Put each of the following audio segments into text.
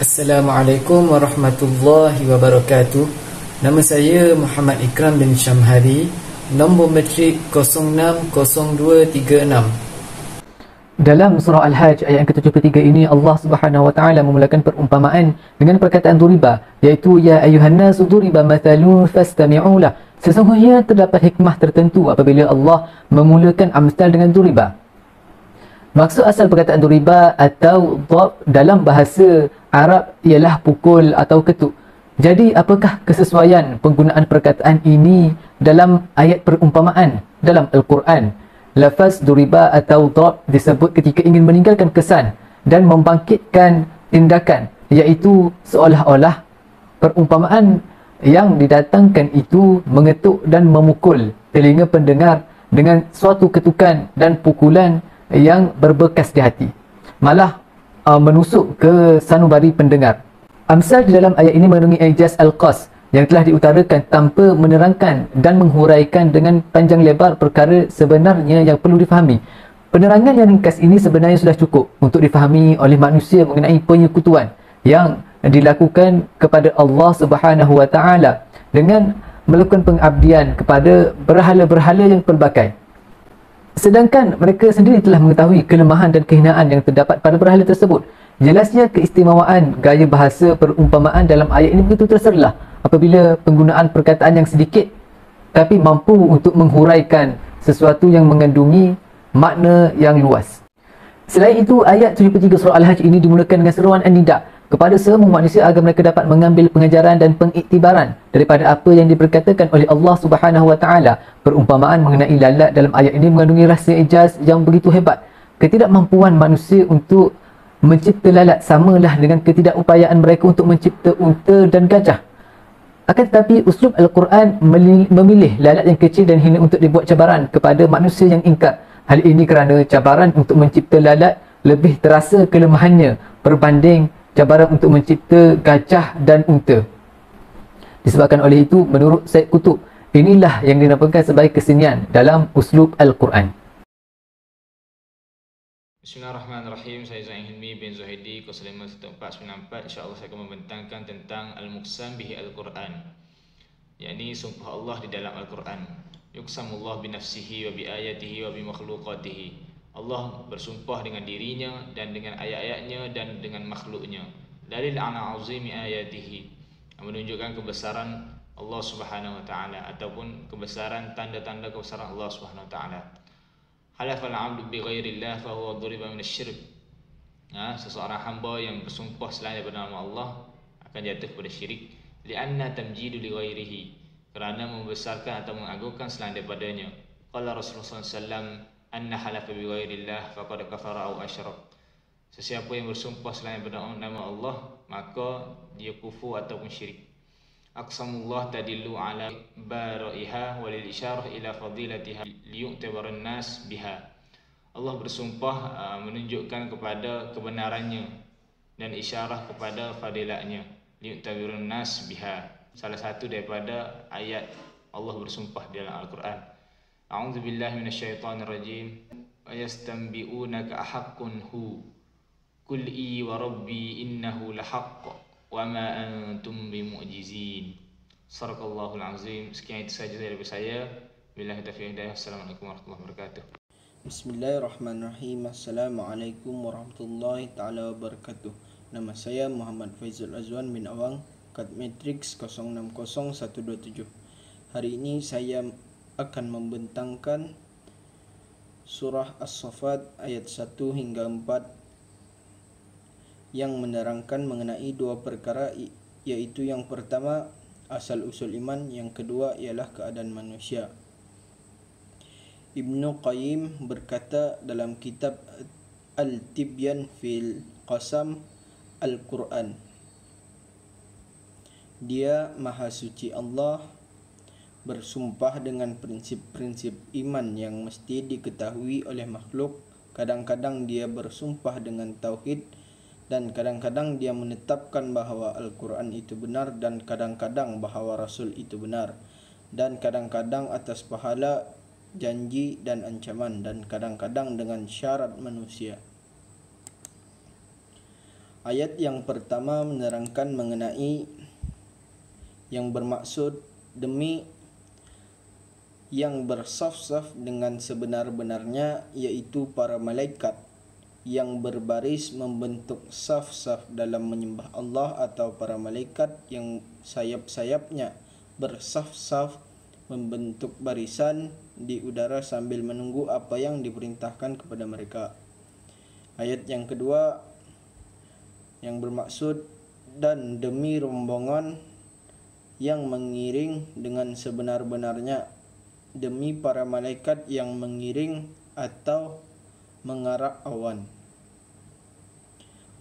Assalamualaikum warahmatullahi wabarakatuh. Nama saya Muhammad Ikram bin Syamhari, nombor metrik 060236. Dalam surah Al-Hajj ayat ke-73 ini, Allah Subhanahu wa taala memulakan perumpamaan dengan perkataan duriba, iaitu ya ayuhan nasu duriba mathalun fastami'u lah. Sesungguhnya terdapat hikmah tertentu apabila Allah memulakan amsal dengan duriba. Maksud asal perkataan duriba atau dhab dalam bahasa Arab ialah pukul atau ketuk. Jadi apakah kesesuaian penggunaan perkataan ini dalam ayat perumpamaan dalam Al-Quran? Lafaz duriba atau dhab disebut ketika ingin meninggalkan kesan dan membangkitkan tindakan, iaitu seolah-olah perumpamaan yang didatangkan itu mengetuk dan memukul telinga pendengar dengan suatu ketukan dan pukulan yang berbekas di hati, malah menusuk ke sanubari pendengar. Amsal di dalam ayat ini mengandungi ijaz al-qas yang telah diutarakan tanpa menerangkan dan menghuraikan dengan panjang lebar perkara sebenarnya yang perlu difahami. Penerangan yang ringkas ini sebenarnya sudah cukup untuk difahami oleh manusia mengenai penyekutuan yang dilakukan kepada Allah Subhanahu wa taala dengan melakukan pengabdian kepada berhala-berhala yang pelbagai. Sedangkan mereka sendiri telah mengetahui kelemahan dan kehinaan yang terdapat pada berhala tersebut. Jelasnya keistimewaan gaya bahasa perumpamaan dalam ayat ini begitu terserlah apabila penggunaan perkataan yang sedikit tapi mampu untuk menghuraikan sesuatu yang mengandungi makna yang luas. Selain itu, ayat 73 surah Al-Hajj ini dimulakan dengan seruan an-nida kepada semua manusia agar mereka dapat mengambil pengajaran dan pengiktibaran daripada apa yang diberkatakan oleh Allah Subhanahu wa taala. Perumpamaan mengenai lalat dalam ayat ini mengandungi rahsia ijaz yang begitu hebat. Ketidakmampuan manusia untuk mencipta lalat samalah dengan ketidakupayaan mereka untuk mencipta unta dan gajah. Akan tetapi uslub Al-Quran memilih lalat yang kecil dan hina untuk dibuat cabaran kepada manusia yang ingkar. Hal ini kerana cabaran untuk mencipta lalat lebih terasa kelemahannya berbanding cabaran untuk mencipta gajah dan unta. Disebabkan oleh itu, menurut Syed Qutb, inilah yang dinamakan sebagai kesenian dalam uslub Al-Quran. Bismillahirrahmanirrahim. Saya Zain Hilmi bin Zuhaidi 051494. InsyaAllah saya akan membentangkan tentang Al-Muqsam bihi Al-Quran, yakni sumpah Allah di dalam Al-Quran. Yuqsamullah binafsihi wa biayatihi wa bimakhluqatihi. Allah bersumpah dengan dirinya dan dengan ayat-ayatnya dan dengan makhluknya. Dalil ala azimi ayatihi, menunjukkan kebesaran Allah Subhanahu wa taala ataupun kebesaran tanda-tanda kebesaran Allah Subhanahu wa taala. Halafal 'abdu bi ghairillah fa huwa duriba min asy-syirk. Seseorang hamba yang bersumpah selain daripada nama Allah akan jatuh pada syirik. Li'anna tamjidu li ghairihi, kerana membesarkan atau mengagungkan selain daripadanya. Qala Rasulullah sallallahu alaihi wasallam, anna halafa bi ghairillah faqad kafara aw asyrak. Sesiapa yang bersumpah selain daripada nama Allah, maka dia kufur ataupun syirik. Aqsamullah tadillu ala baraiha wa lil isyarah ila fadilatiha liyu'tabaran nas biha. Allah bersumpah menunjukkan kepada kebenarannya dan isyarah kepada fadilatnya, liyu'tabaran nas biha. Salah satu daripada ayat Allah bersumpah dalam Al-Quran. A'udzu billahi minasyaitonir rajim. Ayastanbi'unaka ahaqqun hu. Qul i wa rabbi innahu lahaqq wa ma antum bimu'jizin. Sadaqallahul azim. Sekian itu saja dari saya. Billahi taufiq hidayah. Assalamualaikum warahmatullahi wabarakatuh. Bismillahirrahmanirrahim. Assalamualaikum warahmatullahi taala wabarakatuh. Nama saya Muhammad Faizul Azwan bin Awang, kad matriks 060127. Hari ini saya akan membentangkan surah As-Saffat ayat 1 hingga 4 yang menerangkan mengenai dua perkara, yaitu yang pertama asal usul iman, yang kedua ialah keadaan manusia. Ibnu Qayyim berkata dalam kitab Al-Tibyan fil Qasam Al-Quran, Dia Maha Suci Allah bersumpah dengan prinsip-prinsip iman yang mesti diketahui oleh makhluk. Kadang-kadang dia bersumpah dengan tauhid, dan kadang-kadang dia menetapkan bahawa Al-Quran itu benar, dan kadang-kadang bahawa Rasul itu benar, dan kadang-kadang atas pahala, janji dan ancaman, dan kadang-kadang dengan syarat manusia. Ayat yang pertama menerangkan mengenai yang bermaksud demi yang bersaf-saf dengan sebenar-benarnya, iaitu para malaikat yang berbaris membentuk saf-saf dalam menyembah Allah, atau para malaikat yang sayap-sayapnya bersaf-saf membentuk barisan di udara sambil menunggu apa yang diperintahkan kepada mereka. Ayat yang kedua yang bermaksud dan demi rombongan yang mengiring dengan sebenar-benarnya, demi para malaikat yang mengiring atau mengarak awan.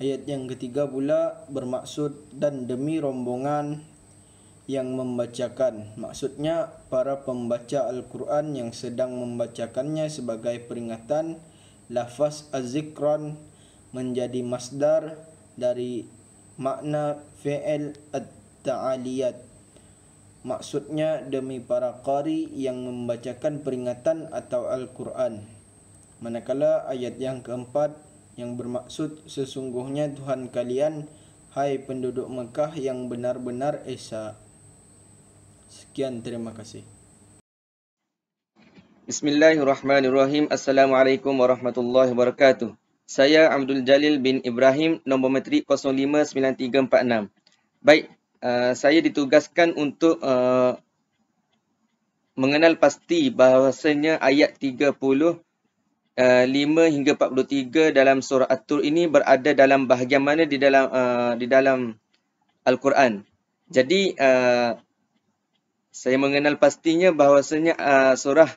Ayat yang ketiga pula bermaksud dan demi rombongan yang membacakan, maksudnya para pembaca Al-Quran yang sedang membacakannya sebagai peringatan. Lafaz az-zikran menjadi masdar dari makna fi'il at-ta'aliyat, maksudnya demi para qari yang membacakan peringatan atau Al-Quran. Manakala ayat yang keempat yang bermaksud sesungguhnya Tuhan kalian, hai penduduk Mekah, yang benar-benar esa. Sekian, terima kasih. Bismillahirrahmanirrahim. Assalamualaikum warahmatullahi wabarakatuh. Saya Abdul Jalil bin Ibrahim, nombor metrik 059346. Baik, saya ditugaskan untuk mengenal pasti bahawasanya ayat 35 hingga 43 dalam surah At-Tur ini berada dalam bahagian mana di dalam Al-Quran. Jadi saya mengenal pastinya bahawasanya surah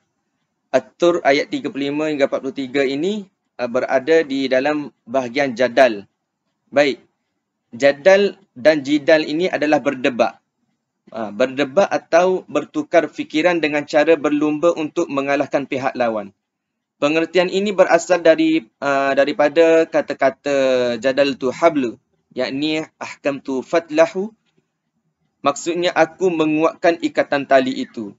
At-Tur ayat 35 hingga 43 ini berada di dalam bahagian jadal. Baik, jadal dan jidal ini adalah berdebat. Berdebat atau bertukar fikiran dengan cara berlumba untuk mengalahkan pihak lawan. Pengertian ini berasal daripada kata-kata jadal tu hablu, yakni ahkamtu fatlahu. Maksudnya aku menguatkan ikatan tali itu.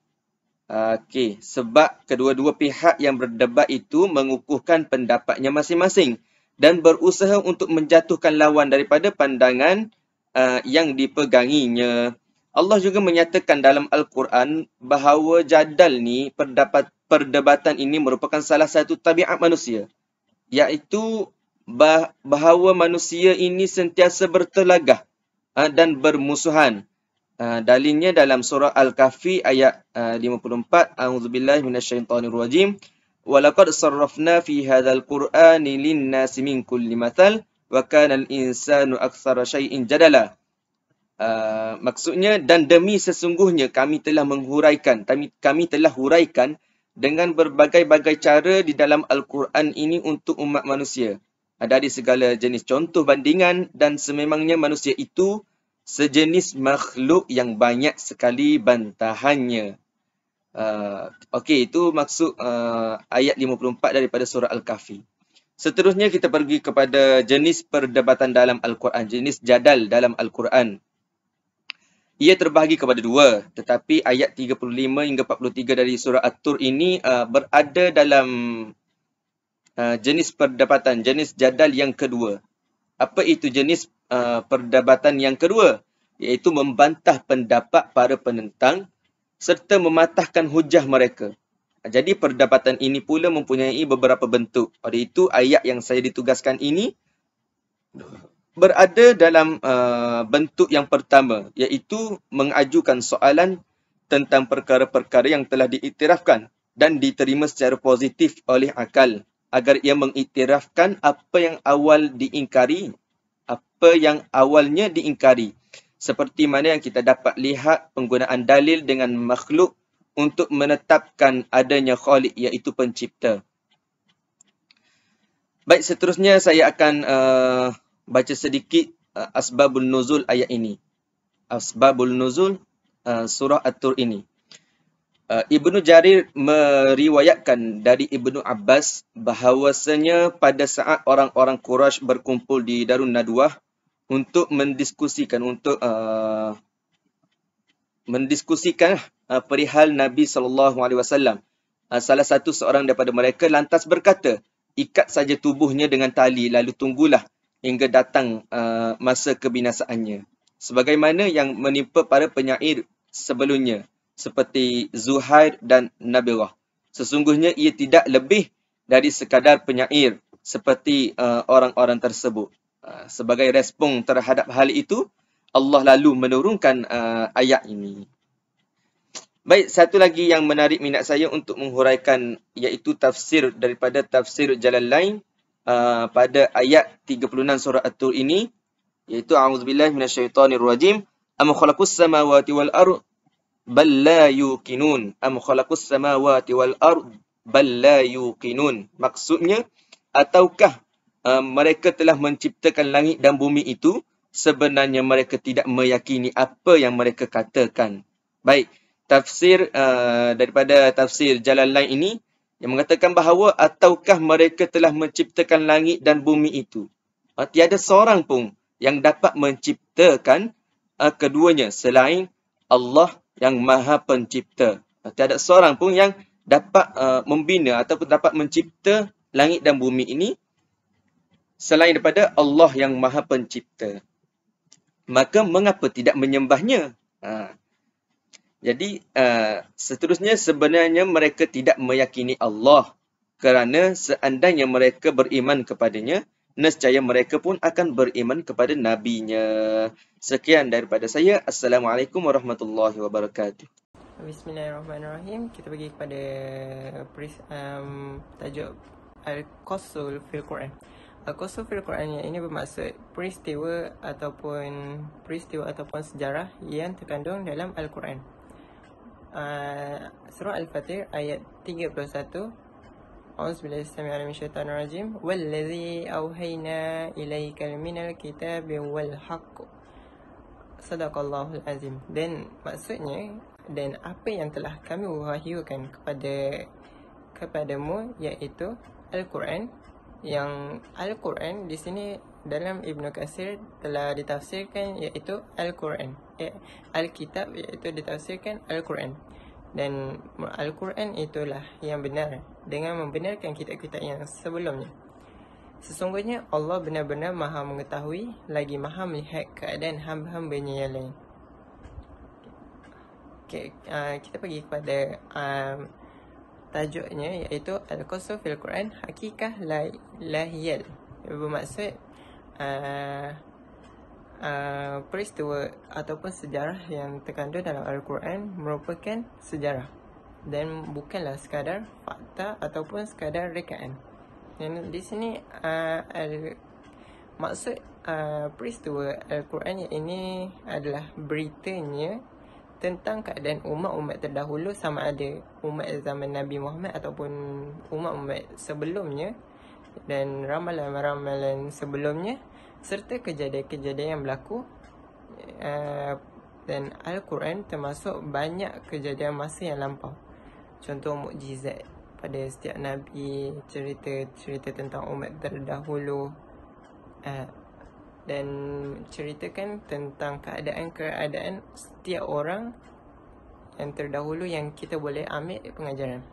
Okey, sebab kedua-dua pihak yang berdebat itu mengukuhkan pendapatnya masing-masing dan berusaha untuk menjatuhkan lawan daripada pandangan yang dipeganginya. Allah juga menyatakan dalam Al-Quran bahawa jadal ni, perdebatan ini merupakan salah satu tabiat manusia, iaitu bahawa manusia ini sentiasa bertelagah dan bermusuhan. Dalilnya dalam surah Al-Kahfi ayat 54. A'udzubillahi minasyaitonirrajim. Walaqad sarrafna fi hadzal qur'ani lin-nasi min kulli mathal wa kana al-insanu aktsara syai'in jadala. Maksudnya, dan demi sesungguhnya kami telah huraikan dengan berbagai-bagai cara di dalam Al-Quran ini untuk umat manusia dari segala jenis contoh bandingan, dan sememangnya manusia itu sejenis makhluk yang banyak sekali bantahannya. Okey, itu maksud ayat 54 daripada surah Al-Kahfi. Seterusnya kita pergi kepada jenis perdebatan dalam Al-Quran, jenis jadal dalam Al-Quran. Ia terbahagi kepada dua, tetapi ayat 35 hingga 43 dari surah At-Tur ini berada dalam jenis perdebatan, jenis jadal yang kedua. Apa itu jenis perdebatan yang kedua? Iaitu membantah pendapat para penentang serta mematahkan hujah mereka. Jadi perdebatan ini pula mempunyai beberapa bentuk. Oleh itu ayat yang saya ditugaskan ini berada dalam bentuk yang pertama, iaitu mengajukan soalan tentang perkara-perkara yang telah diiktirafkan dan diterima secara positif oleh akal, agar ia mengiktirafkan apa yang awalnya diingkari. Seperti mana yang kita dapat lihat penggunaan dalil dengan makhluk untuk menetapkan adanya khaliq, iaitu pencipta. Baik, seterusnya saya akan baca sedikit asbabul nuzul ayat ini. Asbabul nuzul surah At-Tur ini. Ibnu Jarir meriwayatkan dari Ibnu Abbas bahawasanya pada saat orang-orang Quraisy berkumpul di Darun Nadwah untuk mendiskusikan perihal Nabi SAW. Salah seorang daripada mereka lantas berkata, ikat saja tubuhnya dengan tali, lalu tunggulah hingga datang masa kebinasaannya. Sebagaimana yang menimpa para penyair sebelumnya, seperti Zuhair dan Nabilah. Sesungguhnya ia tidak lebih dari sekadar penyair seperti orang-orang tersebut. Sebagai respon terhadap hal itu, Allah lalu menurunkan ayat ini. Baik, satu lagi yang menarik minat saya untuk menghuraikan iaitu tafsir daripada tafsir Jalalain pada ayat 36 surah At-Tur ini, iaitu a'udzubillahi minasyaitonirrajim, am khalaqus samawati wal ard bal la yuqinun, am khalaqus samawati wal ard bal la yuqinun. Maksudnya, ataukah mereka telah menciptakan langit dan bumi itu, sebenarnya mereka tidak meyakini apa yang mereka katakan. Baik, tafsir daripada tafsir Jalalain ini yang mengatakan bahawa ataukah mereka telah menciptakan langit dan bumi itu. Tiada seorang pun yang dapat menciptakan keduanya selain Allah yang Maha Pencipta. Tiada seorang pun yang dapat membina ataupun dapat mencipta langit dan bumi ini selain daripada Allah yang Maha Pencipta. Maka mengapa tidak menyembahnya? Jadi seterusnya sebenarnya mereka tidak meyakini Allah, kerana seandainya mereka beriman kepadanya, nescaya mereka pun akan beriman kepada nabinya. Sekian daripada saya. Assalamualaikum warahmatullahi wabarakatuh. Bismillahirrahmanirrahim. Kita pergi kepada tajuk Al-Qassul fil Quran. Al-Qassul fil Quran ini bermaksud peristiwa ataupun sejarah yang terkandung dalam Al-Quran. Surah Al-Fatir ayat 31. A'udzubillahi minasyaitonir rajim. Wallazi auhayna ilaika minal kitabi wal haqq. Sadaqallahul azim. Dan maksudnya, dan apa yang telah kami wahyukan kepadamu, iaitu Al-Quran. Yang Al-Quran di sini dalam Ibnu Katsir telah ditafsirkan iaitu Al-Quran. Al-Kitab iaitu ditafsirkan Al-Quran. Dan Al-Quran itulah yang benar dengan membenarkan kitab-kitab yang sebelumnya. Sesungguhnya Allah benar-benar Maha mengetahui lagi Maha melihat keadaan hamba-hambanya yang lain. Kita pergi kepada tajuknya, iaitu Al-Qassul fil Quran Hakikah Lahiyal. Bermaksud peristiwa ataupun sejarah yang terkandung dalam Al-Quran merupakan sejarah dan bukanlah sekadar fakta ataupun sekadar rekaan. Dan di sini maksud peristiwa Al-Quran ini adalah beritanya tentang keadaan umat-umat terdahulu, sama ada umat zaman Nabi Muhammad ataupun umat-umat sebelumnya, dan ramalan-ramalan sebelumnya, serta kejadian-kejadian yang berlaku. Dan Al-Quran termasuk banyak kejadian masa yang lampau. Contoh mukjizat pada setiap Nabi, cerita tentang umat terdahulu, dan ceritakan tentang keadaan setiap orang yang terdahulu yang kita boleh ambil pengajaran.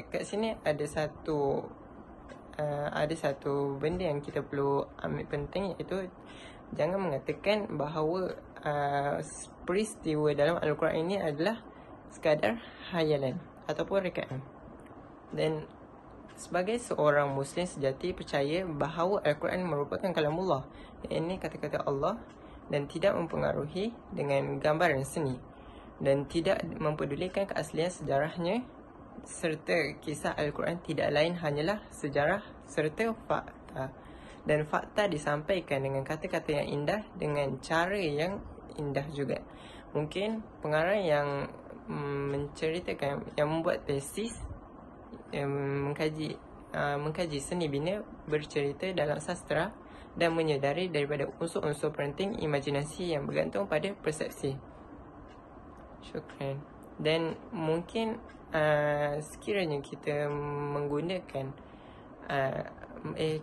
Kat sini ada satu benda yang kita perlu ambil penting, iaitu jangan mengatakan bahawa peristiwa dalam Al-Quran ini adalah sekadar hayalan ataupun rekaan. Dan sebagai seorang Muslim sejati percaya bahawa Al-Quran merupakan kalamullah, ini kata-kata Allah, dan tidak mempengaruhi dengan gambaran seni, dan tidak mempedulikan keaslian sejarahnya, serta kisah Al-Quran tidak lain hanyalah sejarah serta fakta. Dan fakta disampaikan dengan kata-kata yang indah, dengan cara yang indah juga. Mungkin pengarang yang menceritakan, yang membuat tesis, mengkaji seni bina, bercerita dalam sastra dan menyedari daripada unsur-unsur penting imajinasi yang bergantung pada persepsi. Syukran. Dan mungkin sekiranya kita menggunakan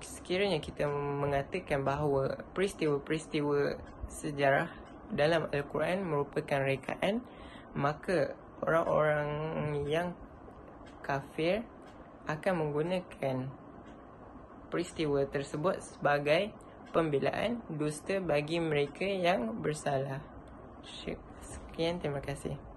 sekiranya kita mengatakan bahawa peristiwa-peristiwa sejarah dalam Al-Quran merupakan rekaan, maka orang-orang yang kafir akan menggunakan peristiwa tersebut sebagai pembelaan dusta bagi mereka yang bersalah. Sekian, terima kasih.